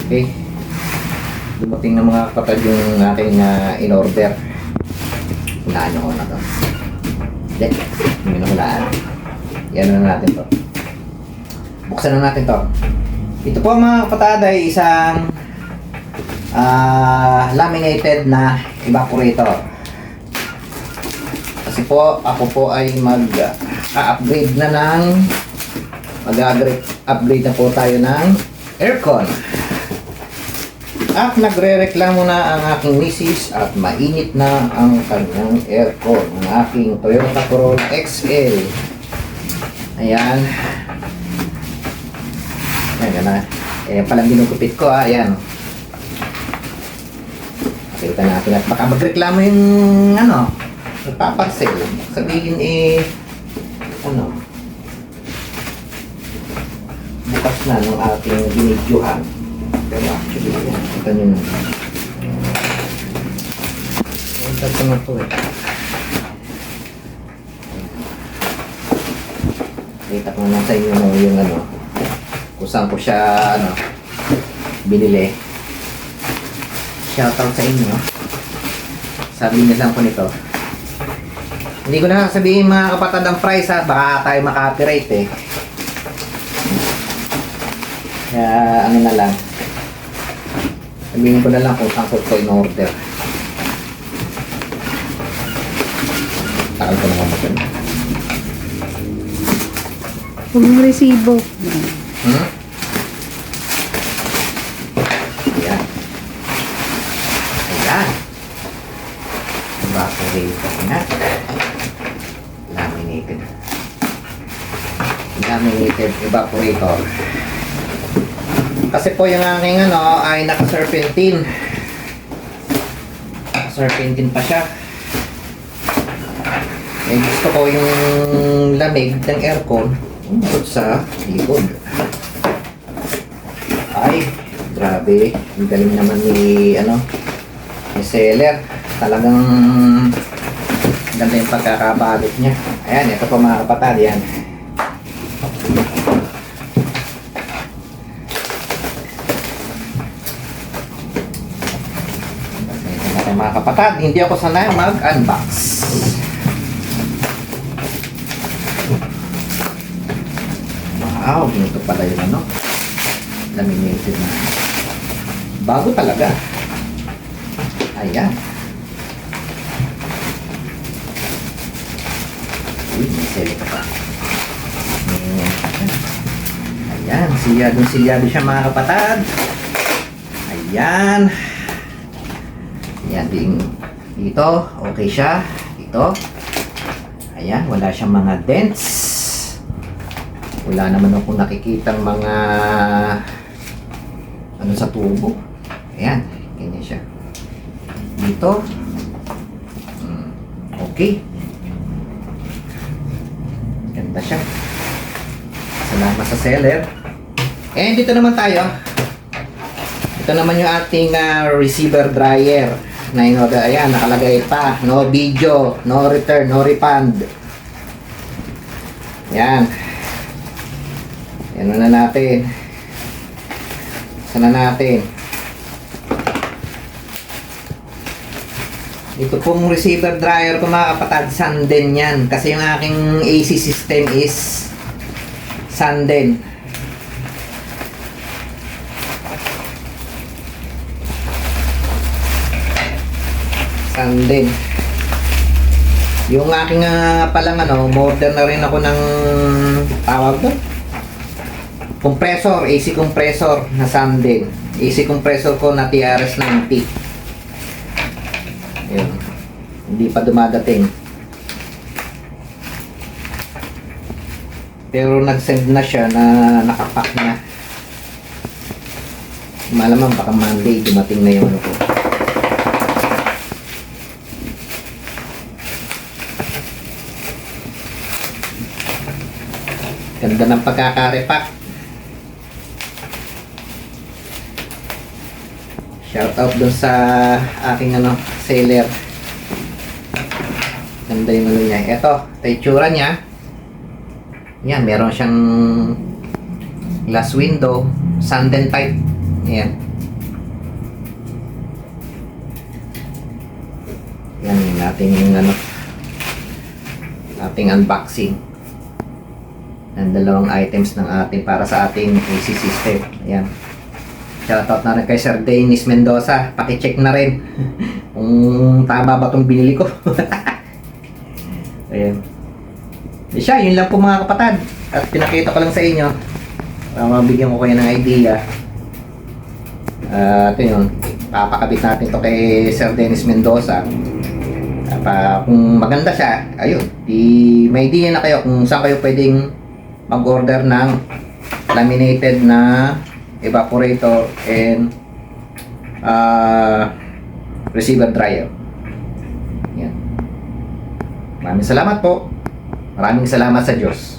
Okay. Dumating ng mga kapatid yung aking in-order. Hulaan nyo ko na to. Hindi. Hindi na hulaan. Yan na natin to. Buksan na natin to. Ito po mga kapatid ay isang laminated na evaporator. Kasi po, ako po ay mag-upgrade na ng mag-upgrade na po tayo ng aircon. At nagre-reklamo na ang aking misis at mainit na ang kanyang aircon. Ang aking Toyota Corolla XL. Ayan. Ayan na. Ayan palang ginugupit ko. Ayan. Pakita natin at baka magreklamo yung nagpaparsel. Sabihin bukas na ng ating binidyohan. Pero actually, yan. Kita nyo na. Punta ko na po eh. Kita ko na sa inyo yung kung saan ko siya binili. Shoutout sa inyo. Sabihin na lang ko nito. Hindi ko na sabihin mga kapatid ang price ha. Baka tayo maka-copyright eh. Kaya na lang. Sabihin ko na lang kung saan ko ito in-order. Takal ko naman ba ito? Huwag mong resibo. Ayan. Ayan. Evaporator na. Laminated. Laminated evaporator. Kasi po yung aking ay naka-serpentine. Naka-serpentine pa siya. Eh gusto ko yung lamig ng aircon umabot sa likod. Ay, grabe. Ang galing naman ni seller. Talagang ganda yung pagkakabalot niya. Ayan, ito po mga kapatid. Yan. Mga kapatid, hindi ako sanay mag-unbox. Wow, ganito pala yung laminated na. Bago talaga. Ayan. Uy, may select pa. Ayan, silyado siya mga kapatid. Ayan. Ayan, dito, okay siya. Dito. Ayan, wala siyang mga dents. Wala naman akong nakikitang mga sa tubo. Ayan, ganyan siya. Dito. Okay. Ganda siya. Salamat sa seller. And dito naman tayo. Ito naman yung ating receiver dryer. Ayan, nakalagay pa. No video, no return, no refund. Ayan. Ayan na natin. Sana natin. Ito pong receiver dryer ko mga kapatid, Sanden yan. Kasi yung aking AC system is Sanden. Sanden. Yung aking palang order na rin ako ng tawag doon. Compressor, AC compressor na Sanden. AC compressor ko na TRS-90. Ayun. Hindi pa dumadating. Pero nag-send na siya na nakapack na. Malamang baka Monday dumating na yung ko. Ganda ng pagkaka-repack. Shout out dun sa aking seller. Ganda yung niya. Ito, itsura niya. Yan, meron siyang glass window, Sanden type Ayan. Yan yung ating ating unboxing ng dalawang items ng ating para sa ating AC system. Ayan. Shoutout na rin kay Sir Dennis Mendoza. Paki-check na rin kung tama ba itong binili ko. Ayan. E siya, yun lang po mga kapatid. At pinakita ko lang sa inyo para mabigyan ko kayo ng idea. Ito yun. Papakabit natin to kay Sir Dennis Mendoza. Kung maganda siya, ayun, may idea na kayo kung saan kayo pwedeng mag-order ng laminated na evaporator and receiver dryer. Yan. Maraming salamat po. Maraming salamat sa Diyos.